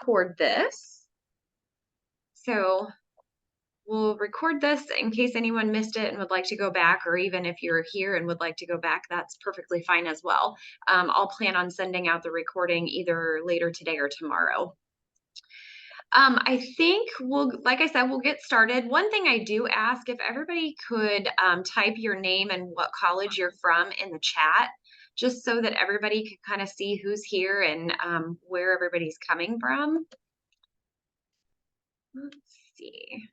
record this. So we'll record this in case anyone missed it and would like to go back, or even if you're here and would like to go back, that's perfectly fine as well. I'll plan on sending out the recording either later today or tomorrow. I think like I said, we'll get started. One thing I do ask, if everybody could type your name and what college you're from in the chat, just so that everybody can kind of see who's here and where everybody's coming from. Let's see.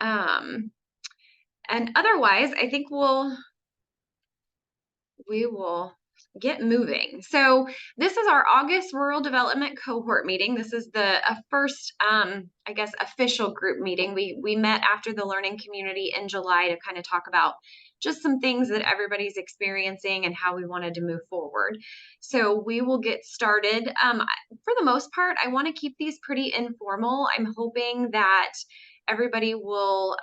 And otherwise, I think we will get moving. So this is our August Rural Development Cohort meeting. This is the first, I guess, official group meeting. We met after the learning community in July to kind of talk about just some things that everybody's experiencing and how we wanted to move forward. So we will get started. For the most part, I want to keep these pretty informal. I'm hoping that everybody will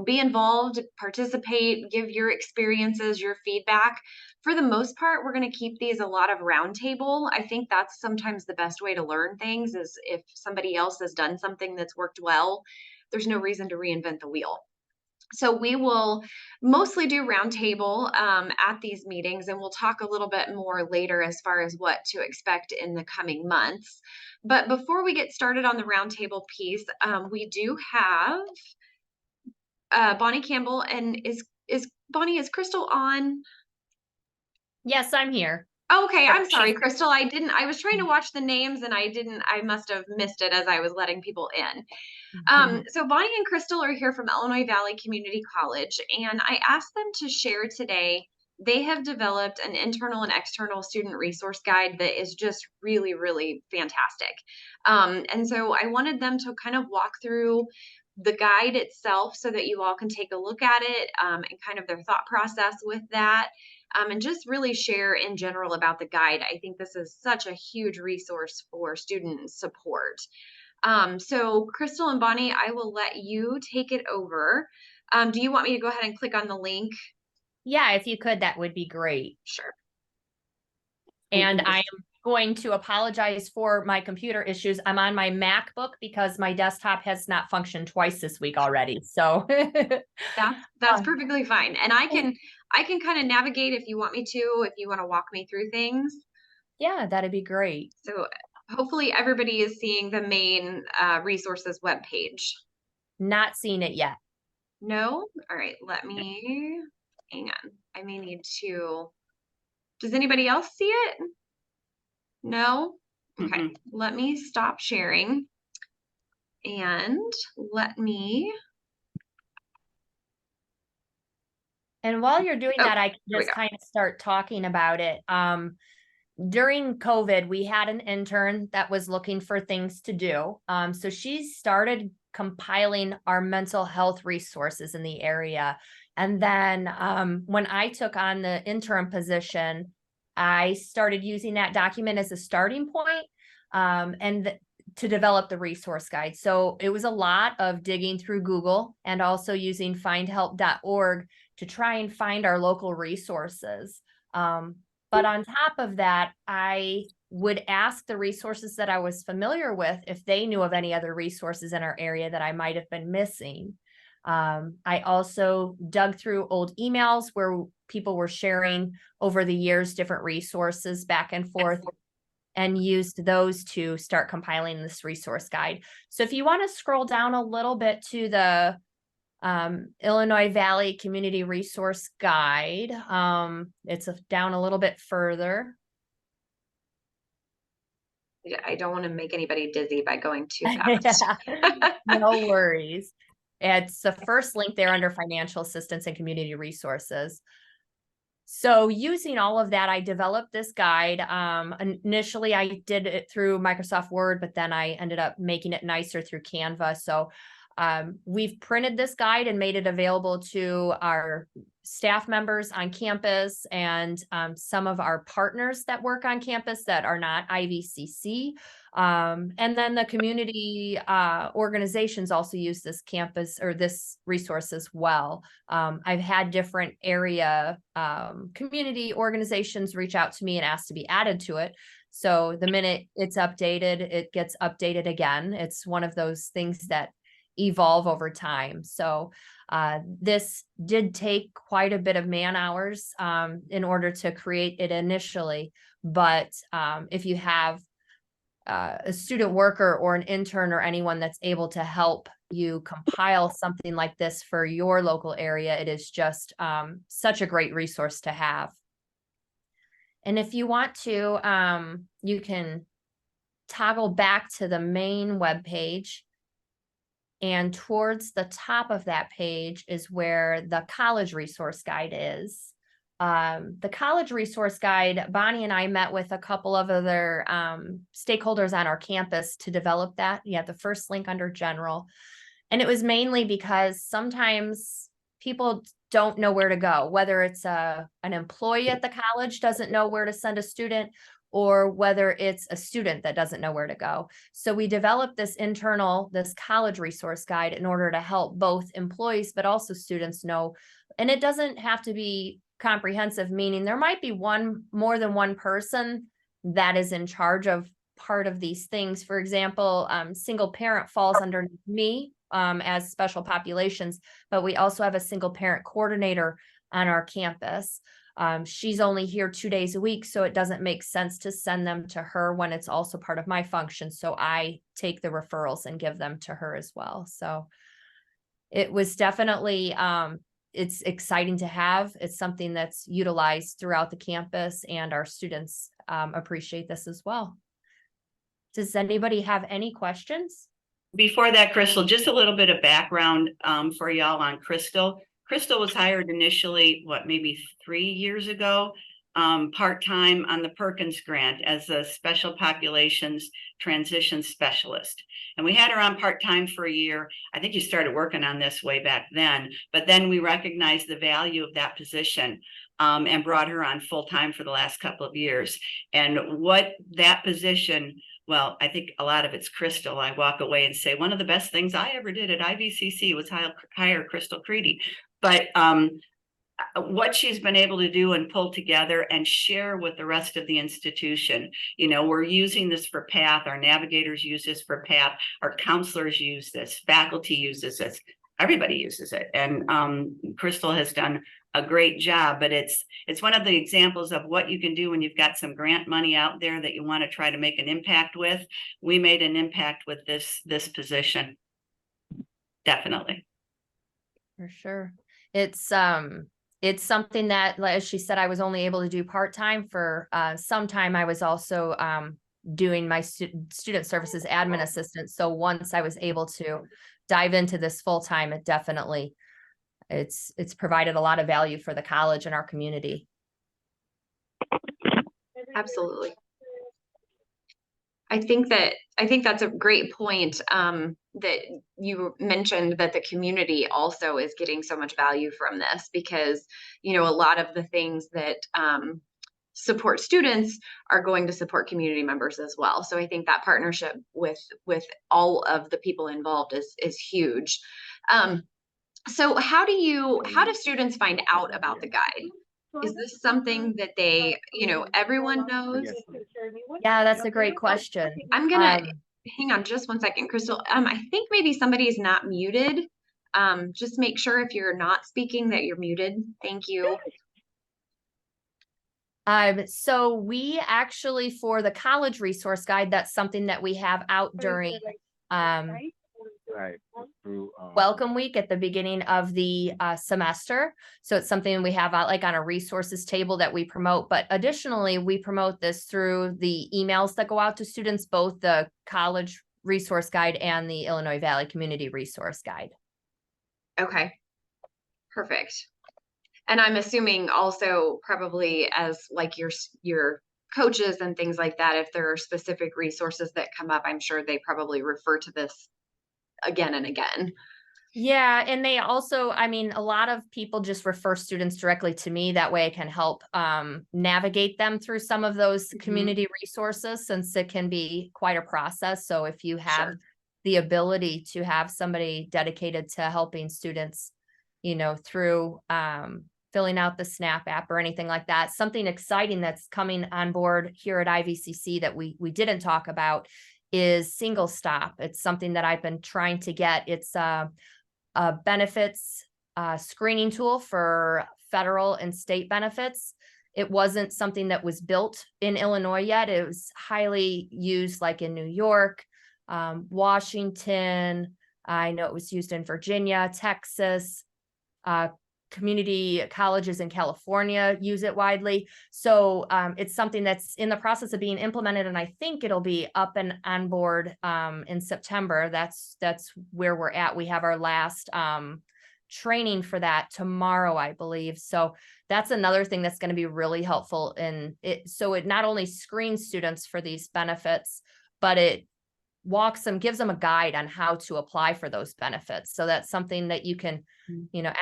be involved, participate, give your experiences, your feedback. For the most part, we're going to keep these a lot of roundtable. I think that's sometimes the best way to learn things, is if somebody else has done something that's worked well, there's no reason to reinvent the wheel. So we will mostly do roundtable at these meetings, and we'll talk a little bit more later as far as what to expect in the coming months. But before we get started on the roundtable piece, we do have Bonnie Campbell, and is Crystal on? Yes, I'm here. Okay, I'm sorry, Crystal. I was trying to watch the names and I must have missed it as I was letting people in. So Bonnie and Crystal are here from Illinois Valley Community College, and I asked them to share today. They have developed an internal and external student resource guide that is just really, really fantastic. And so I wanted them to kind of walk through the guide itself so that you all can take a look at it and kind of their thought process with that. And just really share in general about the guide. I think this is such a huge resource for student support. So Crystal and Bonnie, I will let you take it over. Do you want me to go ahead and click on the link? Yeah, if you could, that would be great. Sure. And I am going to apologize for my computer issues. I'm on my MacBook because my desktop has not functioned twice this week already. So that's perfectly fine. And I can kind of navigate if you want me to, if you want to walk me through things. Yeah, that'd be great. So hopefully everybody is seeing the main resources webpage. Not seeing it yet. No? All right, hang on. I may need to, does anybody else see it? No? Okay, Let me stop sharing and And while you're doing that, I can just kind of start talking about it. During COVID, we had an intern that was looking for things to do. So she started compiling our mental health resources in the area. And then when I took on the interim position, I started using that document as a starting point to develop the resource guide. So it was a lot of digging through Google and also using findhelp.org to try and find our local resources. But on top of that, I would ask the resources that I was familiar with if they knew of any other resources in our area that I might have been missing. I also dug through old emails where people were sharing over the years different resources back and forth, and used those to start compiling this resource guide. So if you want to scroll down a little bit to the Illinois Valley Community Resource Guide, it's down a little bit further. Yeah, I don't want to make anybody dizzy by going too fast. No worries. It's the first link there under financial assistance and community resources. So using all of that, I developed this guide. Initially, I did it through Microsoft Word, but then I ended up making it nicer through Canva. So we've printed this guide and made it available to our staff members on campus and some of our partners that work on campus that are not IVCC. And then the community organizations also use this campus or this resource as well. I've had different area community organizations reach out to me and ask to be added to it. So the minute it's updated, it gets updated again. It's one of those things that evolve over time. So this did take quite a bit of man hours in order to create it initially. But if you have a student worker or an intern or anyone that's able to help you compile something like this for your local area, it is just such a great resource to have. And if you want to, you can toggle back to the main web page. And towards the top of that page is where the college resource guide is. The college resource guide, Bonnie and I met with a couple of other stakeholders on our campus to develop that. You have the first link under general. And it was mainly because sometimes people don't know where to go, whether it's an employee at the college doesn't know where to send a student, or whether it's a student that doesn't know where to go. So we developed this college resource guide in order to help both employees, but also students know. And it doesn't have to be comprehensive, meaning there might be more than one person that is in charge of part of these things. For example, single parent falls underneath me as special populations, but we also have a single parent coordinator on our campus. She's only here 2 days a week, so it doesn't make sense to send them to her when it's also part of my function. So I take the referrals and give them to her as well. So it was definitely, it's exciting to have. It's something that's utilized throughout the campus, and our students appreciate this as well. Does anybody have any questions? Before that, Crystal, just a little bit of background for y'all on Crystal. Crystal was hired initially, maybe 3 years ago, part-time on the Perkins grant as a special populations transition specialist. And we had her on part-time for a year. I think you started working on this way back then, but then we recognized the value of that position and brought her on full-time for the last couple of years. And what that position, well, I think a lot of it's Crystal. I walk away and say, one of the best things I ever did at IVCC was hire Crystal Creedy. But what she's been able to do and pull together and share with the rest of the institution. We're using this for PATH. Our navigators use this for PATH. Our counselors use this. Faculty uses this. Everybody uses it. And Crystal has done a great job, but it's one of the examples of what you can do when you've got some grant money out there that you want to try to make an impact with. We made an impact with this position. Definitely. For sure. It's something that, as she said, I was only able to do part-time for some time. I was also doing my student services admin assistant. So once I was able to dive into this full-time, it definitely, it's provided a lot of value for the college and our community. Absolutely. I think that's a great point that you mentioned, that the community also is getting so much value from this, because, a lot of the things that support students are going to support community members as well. So I think that partnership with all of the people involved is huge. So how do students find out about the guide? Is this something that everyone knows? Yeah, that's a great question. I'm gonna hang on just 1 second, Crystal. I think maybe somebody's not muted. Just make sure if you're not speaking that you're muted. Thank you. So we actually, for the college resource guide, that's something that we have out during welcome week at the beginning of the semester. So it's something we have out like on a resources table that we promote. But additionally, we promote this through the emails that go out to students, both the college resource guide and the Illinois Valley Community Resource Guide. Okay, perfect. And I'm assuming also probably as like your coaches and things like that, if there are specific resources that come up, I'm sure they probably refer to this again and again. Yeah, and they also, a lot of people just refer students directly to me. That way I can help navigate them through some of those community resources, since it can be quite a process. So if you have the ability to have somebody dedicated to helping students, through filling out the SNAP app or anything like that. Something exciting that's coming on board here at IVCC that we didn't talk about is Single Stop. It's something that I've been trying to get. It's a benefits screening tool for federal and state benefits. It wasn't something that was built in Illinois yet. It was highly used like in New York, Washington. I know it was used in Virginia, Texas, community colleges in California use it widely. So it's something that's in the process of being implemented, and I think it'll be up and on board in September. That's where we're at. We have our last training for that tomorrow, I believe. So that's another thing that's going to be really helpful in it. So it not only screens students for these benefits, but it gives them a guide on how to apply for those benefits. So that's something that you can,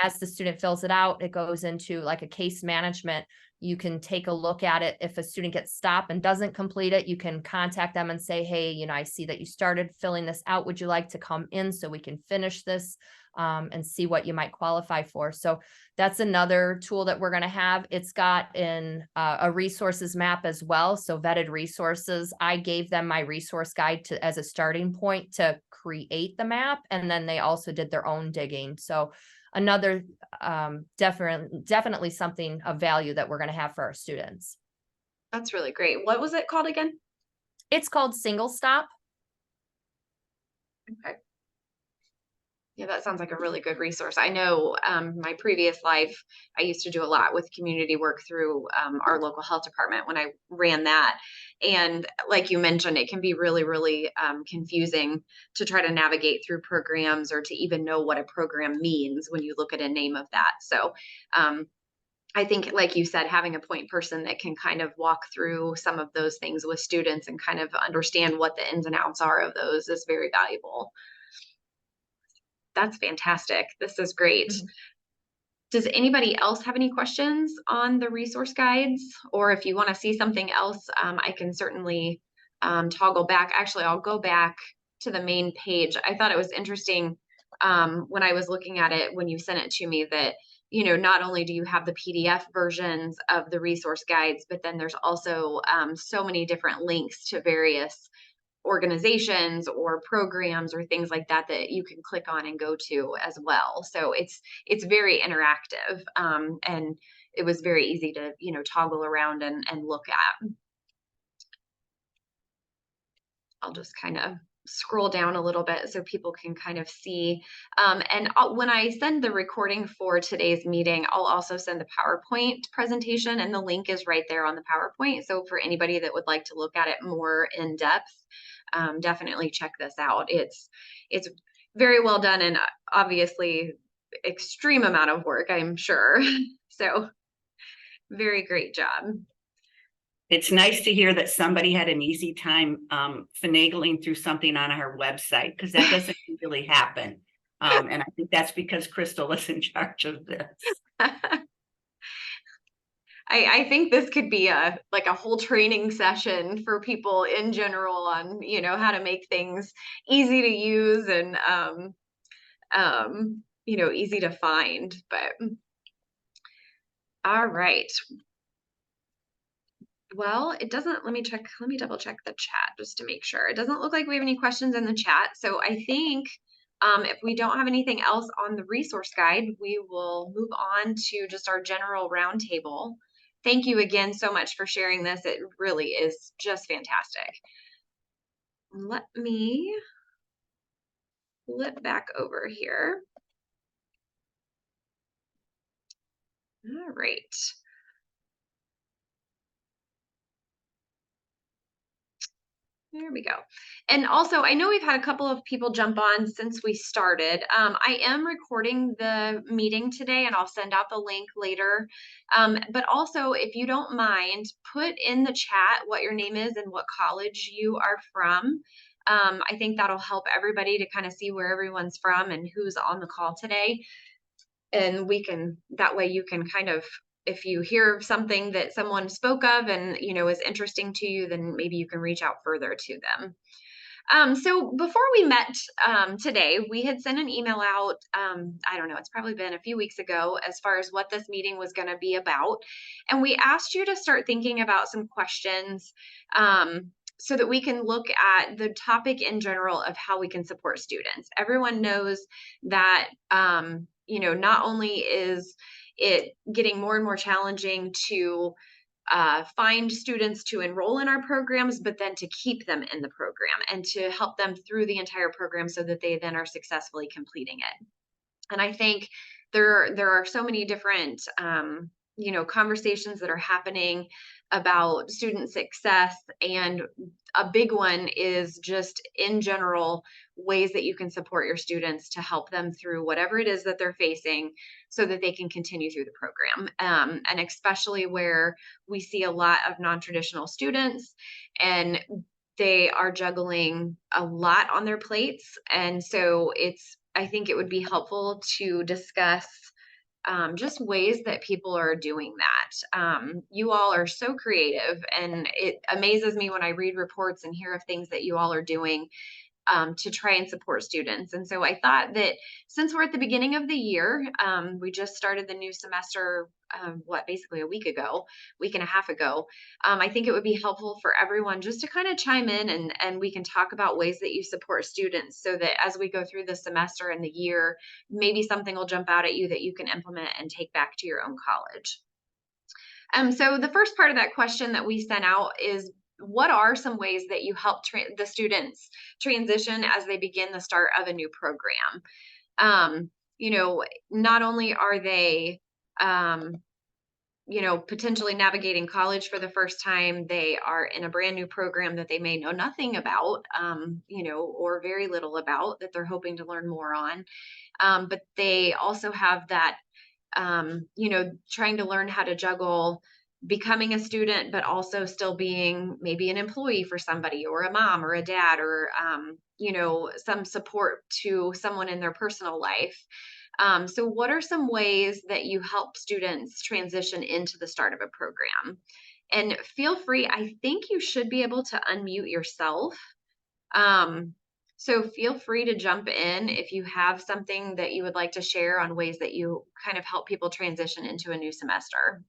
as the student fills it out, it goes into like a case management. You can take a look at it. If a student gets stopped and doesn't complete it, you can contact them and say, hey, I see that you started filling this out. Would you like to come in so we can finish this and see what you might qualify for? So that's another tool that we're going to have. It's got a resources map as well. So vetted resources. I gave them my resource guide as a starting point to create the map. And then they also did their own digging. So another definitely something of value that we're going to have for our students. That's really great. What was it called again? It's called Single Stop. Okay. Yeah, that sounds like a really good resource. I know my previous life, I used to do a lot with community work through our local health department when I ran that. And like you mentioned, it can be really, really confusing to try to navigate through programs or to even know what a program means when you look at a name of that. So I think, like you said, having a point person that can kind of walk through some of those things with students and kind of understand what the ins and outs are of those is very valuable. That's fantastic. This is great. Mm-hmm. Does anybody else have any questions on the resource guides? Or if you want to see something else, I can certainly toggle back. Actually, I'll go back to the main page. I thought it was interesting when I was looking at it, when you sent it to me, that not only do you have the PDF versions of the resource guides, but then there's also so many different links to various organizations or programs or things like that that you can click on and go to as well. So it's very interactive, and it was very easy to toggle around and look at. I'll just kind of scroll down a little bit so people can kind of see. And when I send the recording for today's meeting, I'll also send the PowerPoint presentation, and the link is right there on the PowerPoint. So for anybody that would like to look at it more in depth, definitely check this out. It's very well done, and obviously extreme amount of work, I'm sure. So very great job. It's nice to hear that somebody had an easy time finagling through something on our website, because that doesn't really happen. And I think that's because Crystal is in charge of this. I think this could be a whole training session for people in general on, how to make things easy to use and, easy to find. But all right. Well, it doesn't, let me double check the chat just to make sure. It doesn't look like we have any questions in the chat. So I think if we don't have anything else on the resource guide, we will move on to just our general roundtable. Thank you again so much for sharing this. It really is just fantastic. Let me flip back over here. All right. There we go. And also, I know we've had a couple of people jump on since we started. I am recording the meeting today, and I'll send out the link later. But also, if you don't mind, put in the chat what your name is and what college you are from. I think that'll help everybody to kind of see where everyone's from and who's on the call today. And that way you can kind of, if you hear something that someone spoke of and is interesting to you, then maybe you can reach out further to them. So before we met today, we had sent an email out. I don't know, it's probably been a few weeks ago as far as what this meeting was going to be about. And we asked you to start thinking about some questions so that we can look at the topic in general of how we can support students. Everyone knows that, not only is it getting more and more challenging to find students to enroll in our programs, but then to keep them in the program and to help them through the entire program so that they then are successfully completing it. And I think there are so many different conversations that are happening about student success, and a big one is just in general ways that you can support your students to help them through whatever it is that they're facing so that they can continue through the program, and especially where we see a lot of non-traditional students and they are juggling a lot on their plates. And so I think it would be helpful to discuss just ways that people are doing that. You all are so creative, and it amazes me when I read reports and hear of things that you all are doing to try and support students. And so I thought that since we're at the beginning of the year, we just started the new semester, basically a week and a half ago. I think it would be helpful for everyone just to kind of chime in, and we can talk about ways that you support students so that as we go through the semester and the year, maybe something will jump out at you that you can implement and take back to your own college. So the first part of that question that we sent out is, what are some ways that you help the students transition as they begin the start of a new program? Not only are they, potentially navigating college for the first time, they are in a brand new program that they may know nothing about, or very little about, that they're hoping to learn more on. But they also have that trying to learn how to juggle becoming a student, but also still being maybe an employee for somebody, or a mom or a dad, or, some support to someone in their personal life. So what are some ways that you help students transition into the start of a program? And feel free, I think you should be able to unmute yourself. So feel free to jump in if you have something that you would like to share on ways that you kind of help people transition into a new semester.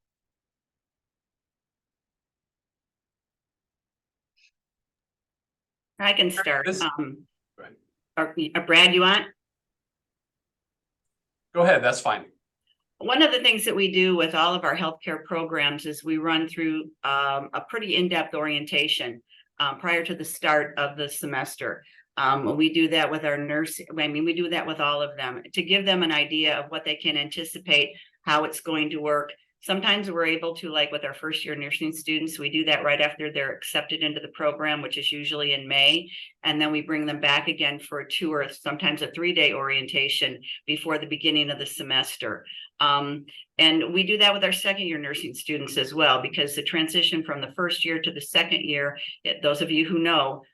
I can start. Right. Brad, you want? Go ahead, that's fine. One of the things that we do with all of our healthcare programs is we run through a pretty in-depth orientation prior to the start of the semester. We do that with our nurse. We do that with all of them to give them an idea of what they can anticipate, how it's going to work. Sometimes we're able to, like with our first year nursing students, we do that right after they're accepted into the program, which is usually in May. And then we bring them back again for a 2 or sometimes a 3-day orientation before the beginning of the semester. And we do that with our second year nursing students as well, because the transition from the first year to the second year, those of you who know,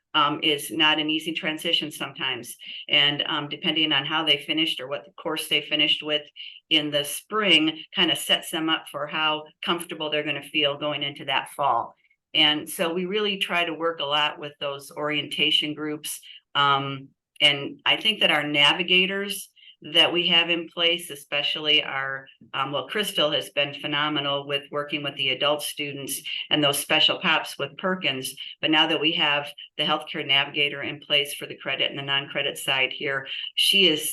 is not an easy transition sometimes. And depending on how they finished or what the course they finished with in the spring kind of sets them up for how comfortable they're going to feel going into that fall. And so we really try to work a lot with those orientation groups. And I think that our navigators that we have in place, especially our, Crystal has been phenomenal with working with the adult students and those special POPs with Perkins. But now that we have the healthcare navigator in place for the credit and the non-credit side here,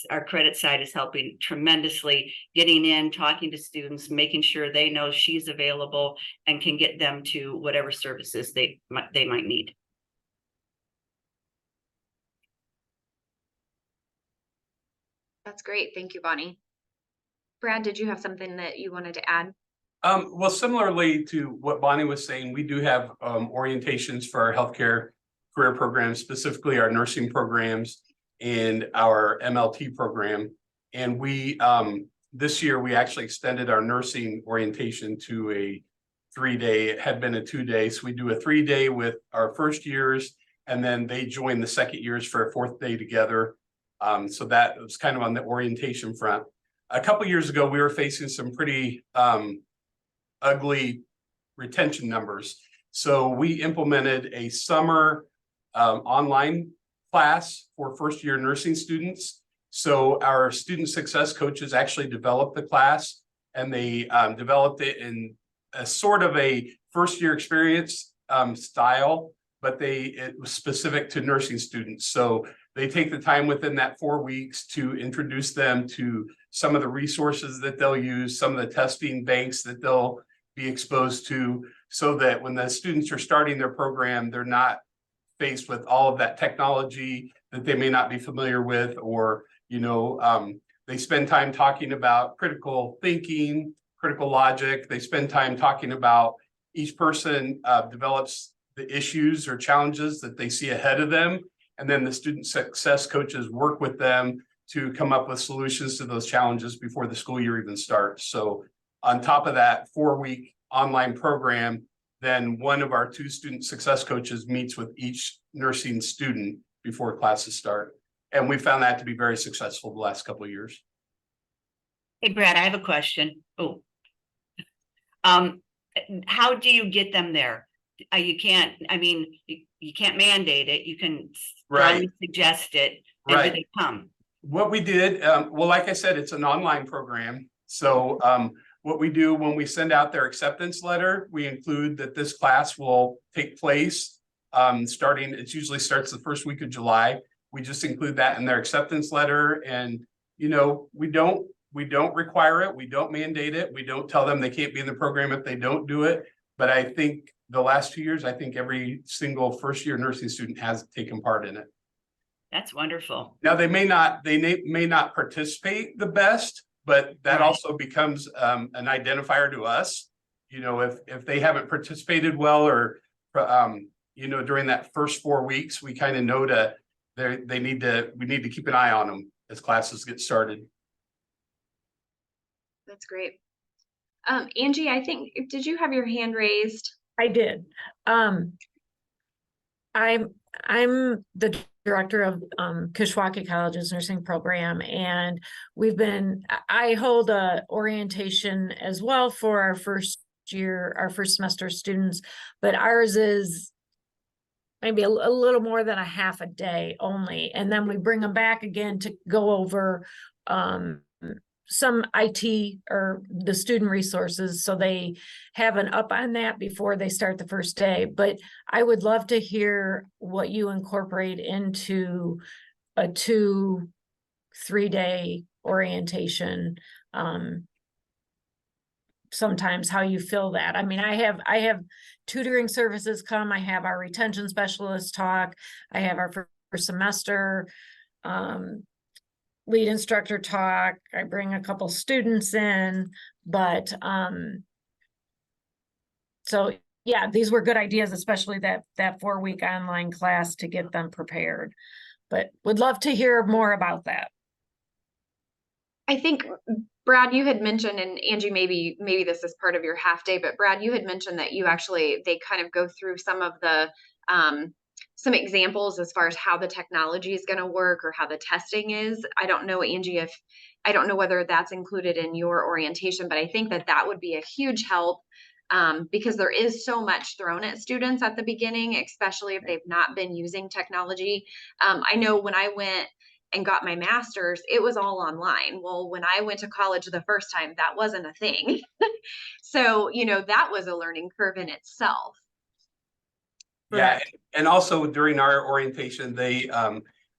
our credit side is helping tremendously, getting in, talking to students, making sure they know she's available and can get them to whatever services they might need. That's great. Thank you, Bonnie. Brad, did you have something that you wanted to add? Well, similarly to what Bonnie was saying, we do have orientations for our healthcare career programs, specifically our nursing programs and our MLT program. And we this year we actually extended our nursing orientation to a 3-day. It had been a 2-day, so we do a 3-day with our first years, and then they join the second years for a 4th day together. So that was kind of on the orientation front. A couple years ago, we were facing some pretty ugly retention numbers. So we implemented a summer online class for first year nursing students. So our student success coaches actually developed the class, and they developed it in a sort of a first year experience style, but it was specific to nursing students. So they take the time within that 4 weeks to introduce them to some of the resources that they'll use, some of the testing banks that they'll be exposed to, so that when the students are starting their program, they're not faced with all of that technology that they may not be familiar with, or, they spend time talking about critical thinking, critical logic. They spend time talking about each person develops the issues or challenges that they see ahead of them. And then the student success coaches work with them to come up with solutions to those challenges before the school year even starts. So on top of that 4-week online program, then one of our 2 student success coaches meets with each nursing student before classes start. And we found that to be very successful the last couple of years. Hey, Brad, I have a question. How do you get them there? You can't mandate it. You can strongly suggest it. And do they come? What we did, well, like I said, it's an online program. So what we do when we send out their acceptance letter, we include that this class will take place it usually starts the first week of July. We just include that in their acceptance letter. And, we don't require it. We don't mandate it. We don't tell them they can't be in the program if they don't do it. But I think the last 2 years, I think every single first year nursing student has taken part in it. That's wonderful. Now they may not participate the best, but that also becomes an identifier to us. If they haven't participated well, or during that first 4 weeks, we kind of know we need to keep an eye on them as classes get started. That's great. Angie, I think, did you have your hand raised? I did. I'm the director of Kishwaukee College's nursing program, and I hold a orientation as well for our first semester students, but ours is maybe a little more than a half a day only. And then we bring them back again to go over some IT or the student resources, so they have an up on that before they start the first day. But I would love to hear what you incorporate into a 2-3 day orientation. Sometimes how you feel that. I mean, I have tutoring services come, I have our retention specialists talk, I have our first semester lead instructor talk, I bring a couple students in, but so yeah, these were good ideas, especially that 4-week online class to get them prepared. But would love to hear more about that. I think, Brad, you had mentioned, and Angie, maybe this is part of your half day, but Brad, you had mentioned that they kind of go through some of the some examples as far as how the technology is going to work or how the testing is. I don't know, Angie, I don't know whether that's included in your orientation, but I think that would be a huge help because there is so much thrown at students at the beginning, especially if they've not been using technology. I know when I went and got my master's, it was all online. Well, when I went to college the first time, that wasn't a thing. So, that was a learning curve in itself. Yeah, and also during our orientation, they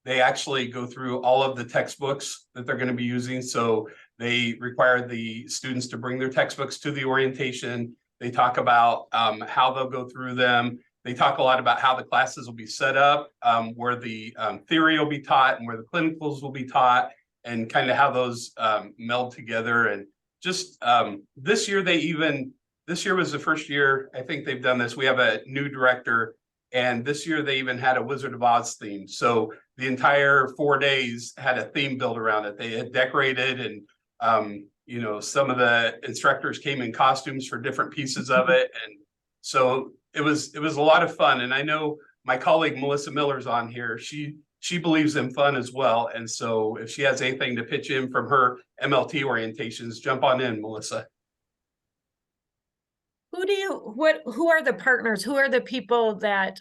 actually go through all of the textbooks that they're going to be using. So they require the students to bring their textbooks to the orientation. They talk about how they'll go through them. They talk a lot about how the classes will be set up, where the theory will be taught and where the clinicals will be taught, and kind of how those meld together. And just this year was the first year I think they've done this. We have a new director, and this year they even had a Wizard of Oz theme. So the entire 4 days had a theme built around it. They had decorated, and some of the instructors came in costumes for different pieces of it. And so it was a lot of fun. And I know my colleague Melissa Miller's on here. She believes in fun as well. And so if she has anything to pitch in from her MLT orientations, jump on in, Melissa. Who are the partners? Who are the people that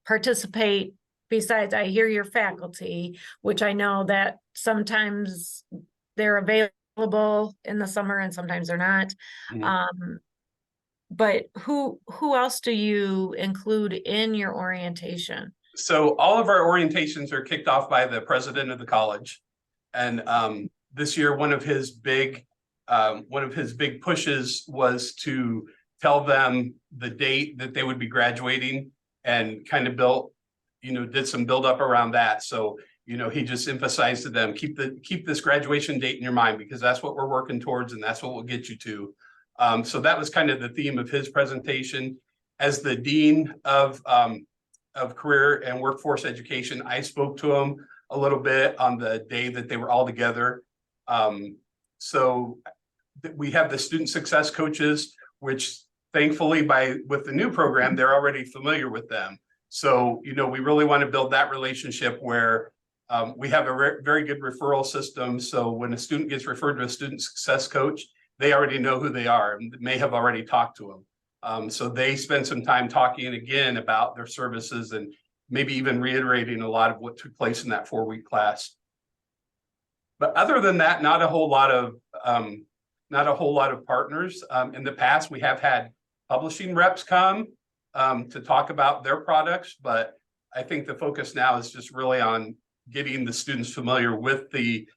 participate besides, I hear your faculty, which I know that sometimes they're available in the summer and sometimes they're not. Mhm. But who else do you include in your orientation? So all of our orientations are kicked off by the president of the college. And this year, one of his big pushes was to tell them the date that they would be graduating, and kind of did some build up around that. So, he just emphasized to them, keep this graduation date in your mind, because that's what we're working towards and that's what will get you to. So that was kind of the theme of his presentation. As the dean of career and workforce education, I spoke to him a little bit on the day that they were all together. So we have the student success coaches, which thankfully with the new program, they're already familiar with them. So, we really want to build that relationship where we have a very good referral system. So when a student gets referred to a student success coach, they already know who they are and may have already talked to them. So they spend some time talking again about their services and maybe even reiterating a lot of what took place in that 4-week class. But other than that, not a whole lot of partners. In the past, we have had publishing reps come to talk about their products, but I think the focus now is just really on getting the students familiar with the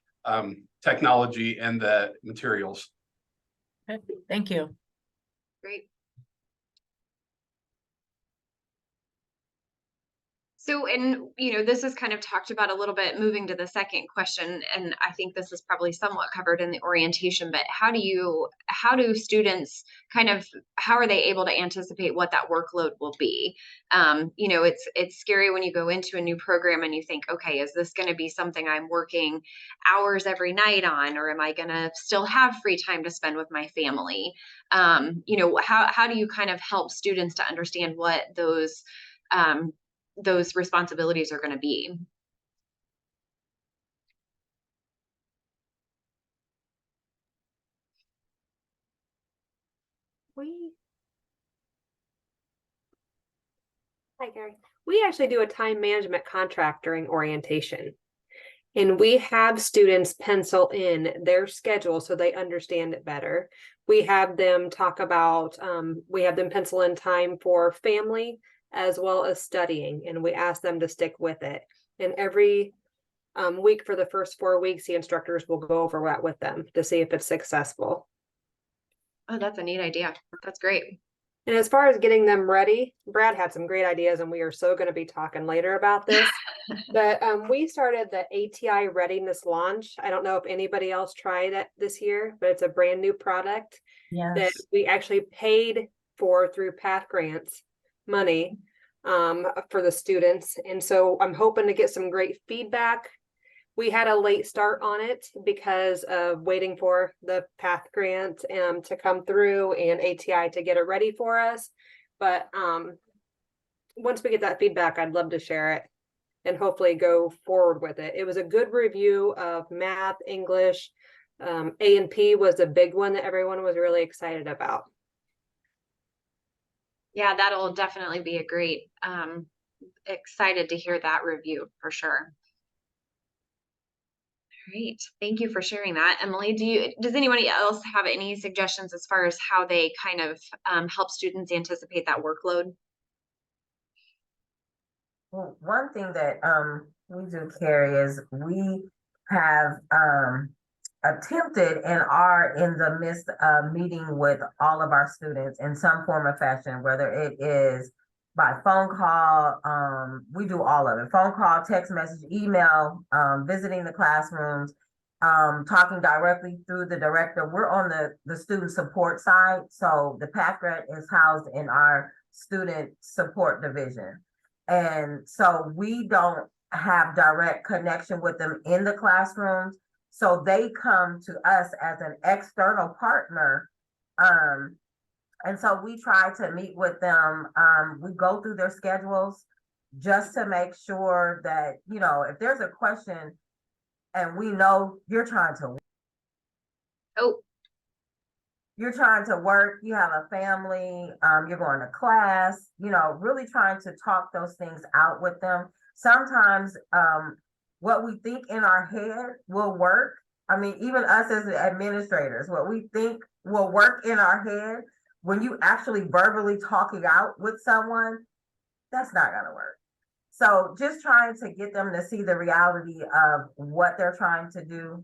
technology and the materials. Okay, thank you. Great. So, and this is kind of talked about a little bit moving to the second question, and I think this is probably somewhat covered in the orientation, but how do students how are they able to anticipate what that workload will be? It's scary when you go into a new program and you think, okay, is this going to be something I'm working hours every night on, or am I going to still have free time to spend with my family? How do you kind of help students to understand what those responsibilities are going to be? Hi, Gary. We actually do a time management contract during orientation. And we have students pencil in their schedule so they understand it better. We have them talk about, we have them pencil in time for family as well as studying, and we ask them to stick with it. And every week for the first 4 weeks, the instructors will go over that with them to see if it's successful. Oh, that's a neat idea. That's great. And as far as getting them ready, Brad had some great ideas, and we are so going to be talking later about this. But we started the ATI readiness launch. I don't know if anybody else tried it this year, but it's a brand new product that we actually paid for through PATH grants money for the students. And so I'm hoping to get some great feedback. We had a late start on it because of waiting for the PATH grant to come through and ATI to get it ready for us. But once we get that feedback, I'd love to share it and hopefully go forward with it. It was a good review of math, English. A&P was a big one that everyone was really excited about. Yeah, that'll definitely be a great, excited to hear that review for sure. Great. Thank you for sharing that. Emily, does anybody else have any suggestions as far as how they kind of help students anticipate that workload? Well, one thing that we do, Carrie, is we have attempted and are in the midst of meeting with all of our students in some form or fashion, whether it is by phone call, we do all of it, phone call, text message, email, visiting the classrooms, talking directly through the director. We're on the student support side. So the PATH grant is housed in our student support division. And so we don't have direct connection with them in the classrooms. So they come to us as an external partner. And so we try to meet with them. We go through their schedules just to make sure that, if there's a question and we know you're trying to work, you have a family, you're going to class, really trying to talk those things out with them sometimes what we think in our head will work. I mean, even us as administrators, what we think will work in our head, when you actually verbally talking out with someone, that's not going to work. So just trying to get them to see the reality of what they're trying to do.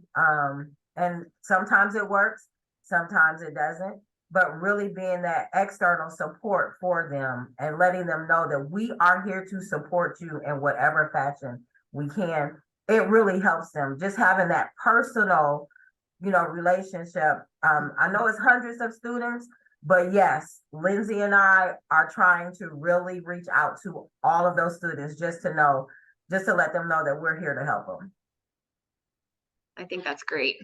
And sometimes it works, sometimes it doesn't, but really being that external support for them and letting them know that we are here to support you in whatever fashion we can. It really helps them, just having that personal, relationship. I know it's hundreds of students, but yes, Lindsay and I are trying to really reach out to all of those students just to let them know that we're here to help them. I think that's great.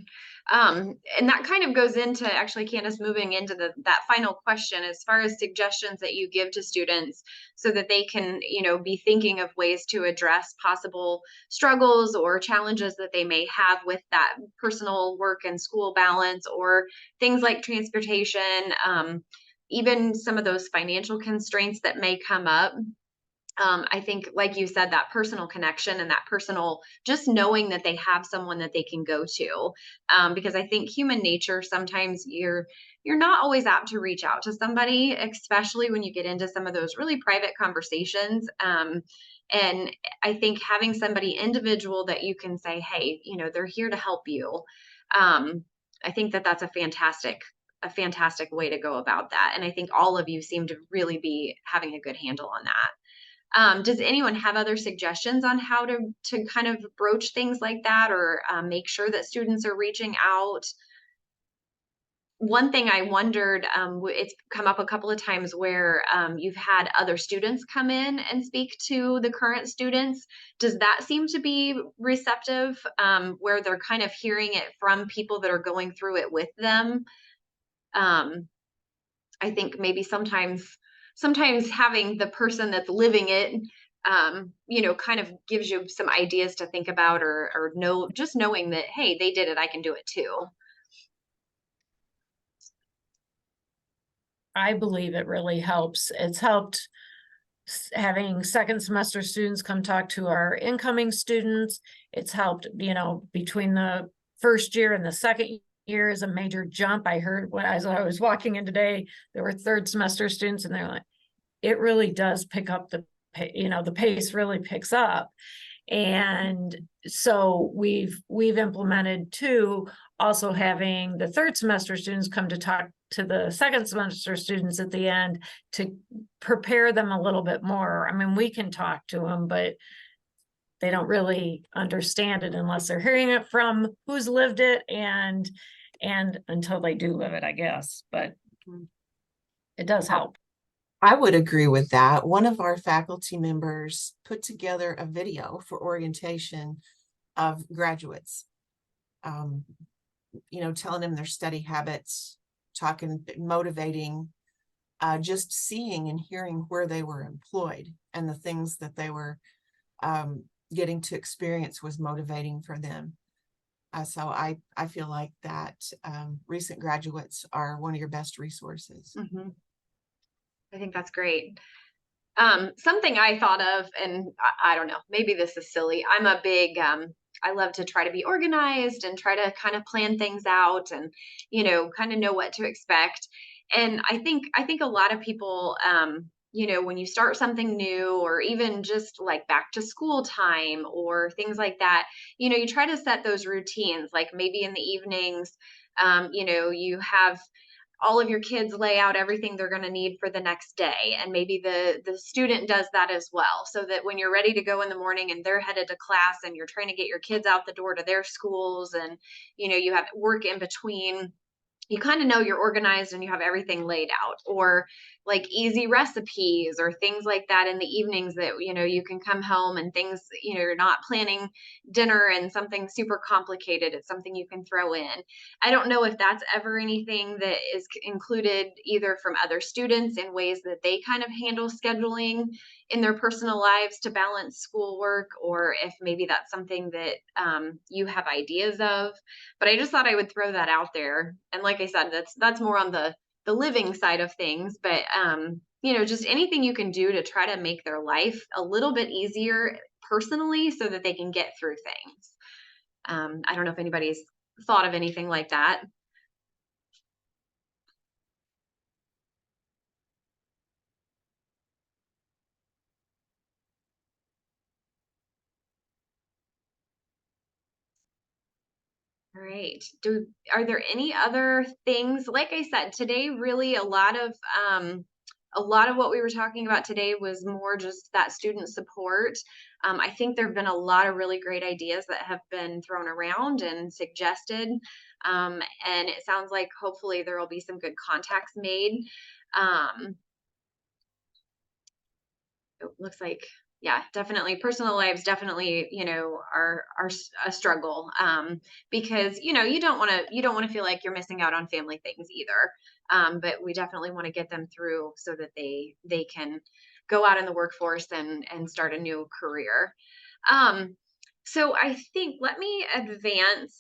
And that kind of goes into actually, Candace, moving into that final question as far as suggestions that you give to students so that they can, be thinking of ways to address possible struggles or challenges that they may have with that personal work and school balance, or things like transportation, even some of those financial constraints that may come up. I think, like you said, that personal connection and that personal, just knowing that they have someone that they can go to, because I think human nature, sometimes you're not always apt to reach out to somebody, especially when you get into some of those really private conversations. And I think having somebody individual that you can say, hey, they're here to help you. I think that that's a fantastic way to go about that. And I think all of you seem to really be having a good handle on that. Does anyone have other suggestions on how to kind of broach things like that, or make sure that students are reaching out? One thing I wondered, it's come up a couple of times where you've had other students come in and speak to the current students. Does that seem to be receptive, where they're kind of hearing it from people that are going through it with them? I think maybe sometimes having the person that's living it, kind of gives you some ideas to think about, or know, just knowing that, hey, they did it, I can do it too. I believe it really helps. It's helped having second semester students come talk to our incoming students. It's helped, between the first year and the second year is a major jump. I heard as I was walking in today, there were third semester students and they're like, it really does pick up the pace really picks up. And so we've implemented too, also having the third semester students come to talk to the second semester students at the end to prepare them a little bit more. I mean, we can talk to them, but they don't really understand it unless they're hearing it from who's lived it, and until they do live it, I guess, but it does help. I would agree with that. One of our faculty members put together a video for orientation of graduates, telling them their study habits, talking, motivating, just seeing and hearing where they were employed and the things that they were getting to experience was motivating for them. So I feel like that recent graduates are one of your best resources. Mm-hmm. I think that's great. Something I thought of, and I don't know, maybe this is silly. I'm a big, I love to try to be organized and try to kind of plan things out and, kind of know what to expect. And I think a lot of people, when you start something new, or even just like back to school time or things like that, you try to set those routines, like maybe in the evenings, you have all of your kids lay out everything they're going to need for the next day. And maybe the student does that as well. So that when you're ready to go in the morning and they're headed to class and you're trying to get your kids out the door to their schools, and, you have work in between, you kind of know you're organized and you have everything laid out. Or like easy recipes or things like that in the evenings that, you can come home and things, you're not planning dinner and something super complicated. It's something you can throw in. I don't know if that's ever anything that is included either from other students in ways that they kind of handle scheduling in their personal lives to balance schoolwork, or if maybe that's something that you have ideas of. But I just thought I would throw that out there. And like I said, that's more on the living side of things, but just anything you can do to try to make their life a little bit easier personally so that they can get through things. I don't know if anybody's thought of anything like that. All right. Are there any other things? Like I said, today really a lot of what we were talking about today was more just that student support. I think there have been a lot of really great ideas that have been thrown around and suggested. And it sounds like hopefully there will be some good contacts made. It looks like, yeah, definitely personal lives definitely, are a struggle. Because, you don't want to feel like you're missing out on family things either. But we definitely want to get them through so that they can go out in the workforce and start a new career. So I think, let me advance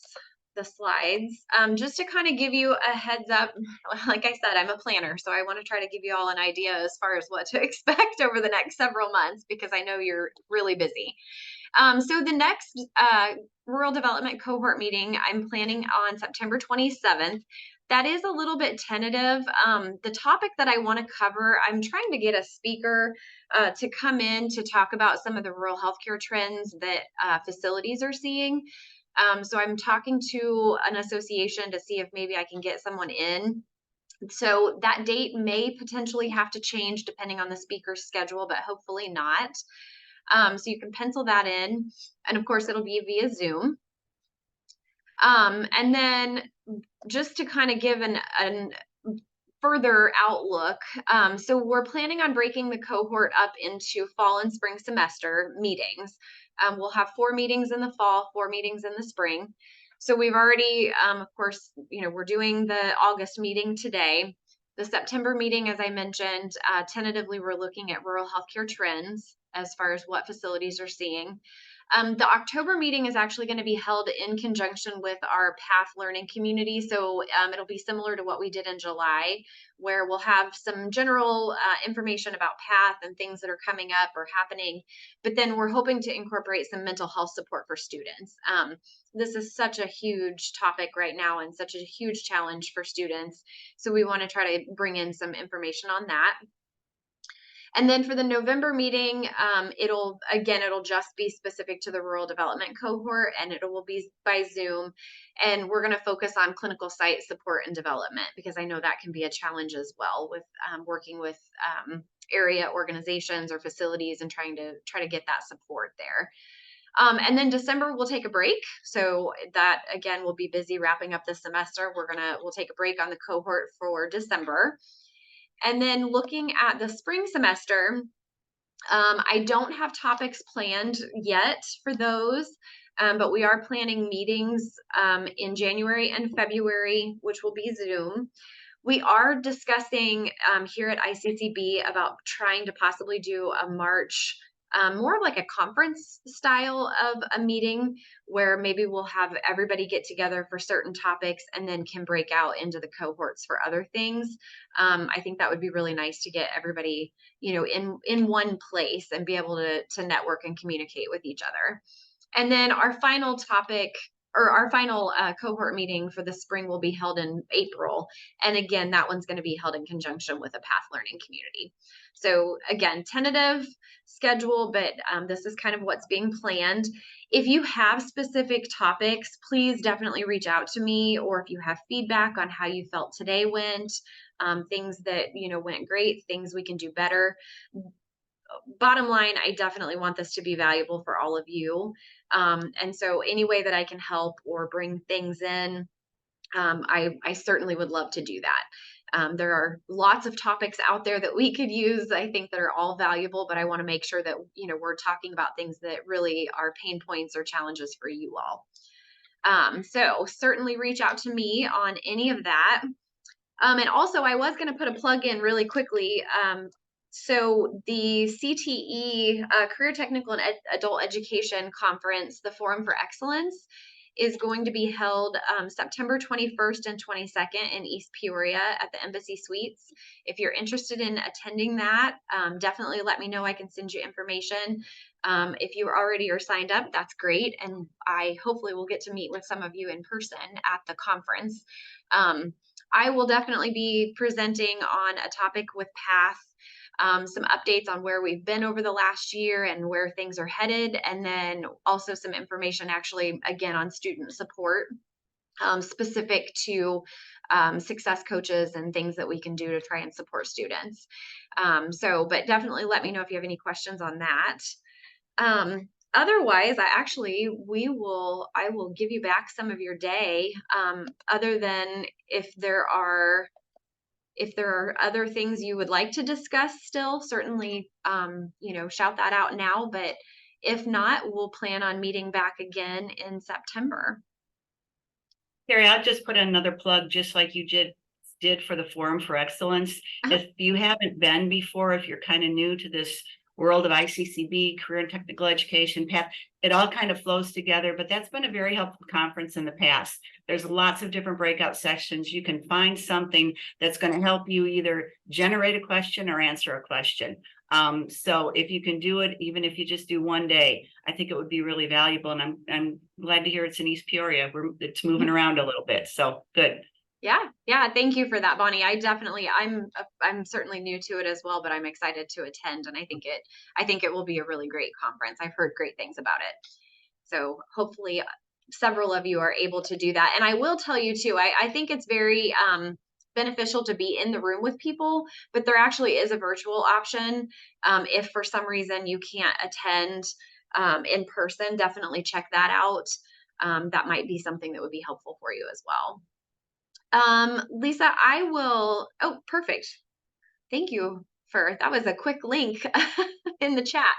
the slides, just to kind of give you a heads up. Like I said, I'm a planner, so I want to try to give you all an idea as far as what to expect over the next several months, because I know you're really busy. So the next rural development cohort meeting I'm planning on September 27th. That is a little bit tentative. The topic that I want to cover, I'm trying to get a speaker to come in to talk about some of the rural healthcare trends that facilities are seeing. So I'm talking to an association to see if maybe I can get someone in. So that date may potentially have to change depending on the speaker's schedule, but hopefully not. So you can pencil that in. And of course, it'll be via Zoom. And then just to kind of give an further outlook, so we're planning on breaking the cohort up into fall and spring semester meetings. We'll have 4 meetings in the fall, 4 meetings in the spring. So we've already, of course, we're doing the August meeting today. The September meeting, as I mentioned, tentatively, we're looking at rural healthcare trends as far as what facilities are seeing. The October meeting is actually going to be held in conjunction with our PATH learning community. So it'll be similar to what we did in July, where we'll have some general information about PATH and things that are coming up or happening. But then we're hoping to incorporate some mental health support for students. This is such a huge topic right now and such a huge challenge for students. So we want to try to bring in some information on that. And then for the November meeting, it'll just be specific to the rural development cohort, and it will be by Zoom. And we're going to focus on clinical site support and development, because I know that can be a challenge as well with working with area organizations or facilities and trying to get that support there. And then December, we'll take a break. So that, again, we'll be busy wrapping up the semester. We'll take a break on the cohort for December. And then looking at the spring semester, I don't have topics planned yet for those, but we are planning meetings in January and February, which will be Zoom. We are discussing here at ICCB about trying to possibly do a March, more of like a conference style of a meeting, where maybe we'll have everybody get together for certain topics and then can break out into the cohorts for other things. I think that would be really nice to get everybody, in one place and be able to network and communicate with each other. And then our final topic, or our final cohort meeting for the spring, will be held in April. And again, that one's going to be held in conjunction with a PATH learning community. So again, tentative schedule, but this is kind of what's being planned. If you have specific topics, please definitely reach out to me, or if you have feedback on how you felt today went, things that, went great, things we can do better. Bottom line, I definitely want this to be valuable for all of you. And so any way that I can help or bring things in, I certainly would love to do that. There are lots of topics out there that we could use, I think, that are all valuable, but I want to make sure that, we're talking about things that really are pain points or challenges for you all. So certainly reach out to me on any of that. And also, I was going to put a plug in really quickly. So the CTE, Career Technical and Adult Education Conference, the Forum for Excellence, is going to be held September 21st and 22nd in East Peoria at the Embassy Suites. If you're interested in attending that, definitely let me know. I can send you information. If you already are signed up, that's great. And I hopefully will get to meet with some of you in person at the conference. I will definitely be presenting on a topic with PATH, some updates on where we've been over the last year and where things are headed, and then also some information actually, again, on student support, specific to success coaches and things that we can do to try and support students. But definitely let me know if you have any questions on that. Otherwise, I will give you back some of your day, other than if there are other things you would like to discuss still, certainly, shout that out now, but if not, we'll plan on meeting back again in September. Carrie, I'll just put another plug, just like you did for the Forum for Excellence. If you haven't been before, if you're kind of new to this world of ICCB, career and technical education, PATH, it all kind of flows together, but that's been a very helpful conference in the past. There's lots of different breakout sessions. You can find something that's going to help you either generate a question or answer a question. So if you can do it, even if you just do one day, I think it would be really valuable. And I'm glad to hear it's in East Peoria. It's moving around a little bit. So good. Yeah. Thank you for that, Bonnie. I'm certainly new to it as well, but I'm excited to attend, and I think it will be a really great conference. I've heard great things about it. So hopefully several of you are able to do that. And I will tell you too, I think it's very beneficial to be in the room with people, but there actually is a virtual option. If for some reason you can't attend in person, definitely check that out. That might be something that would be helpful for you as well. Lisa, oh, perfect. Thank you that was a quick link in the chat.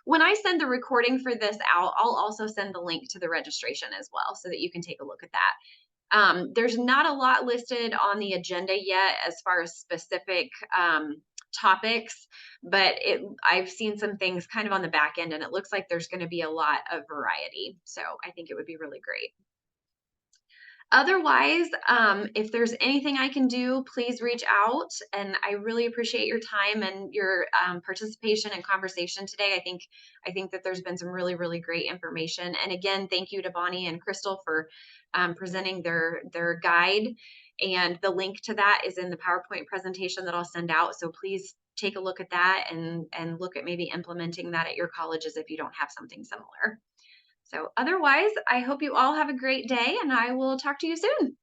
When I send the recording for this out, I'll also send the link to the registration as well, so that you can take a look at that. There's not a lot listed on the agenda yet as far as specific topics, but I've seen some things kind of on the back end, and it looks like there's going to be a lot of variety. So I think it would be really great. Otherwise, if there's anything I can do, please reach out. And I really appreciate your time and your participation and conversation today. I think that there's been some really, really great information. And again, thank you to Bonnie and Crystal for presenting their guide. And the link to that is in the PowerPoint presentation that I'll send out. So please take a look at that and look at maybe implementing that at your colleges if you don't have something similar. So otherwise, I hope you all have a great day, and I will talk to you soon.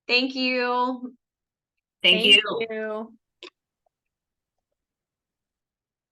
Thank you. Thank you.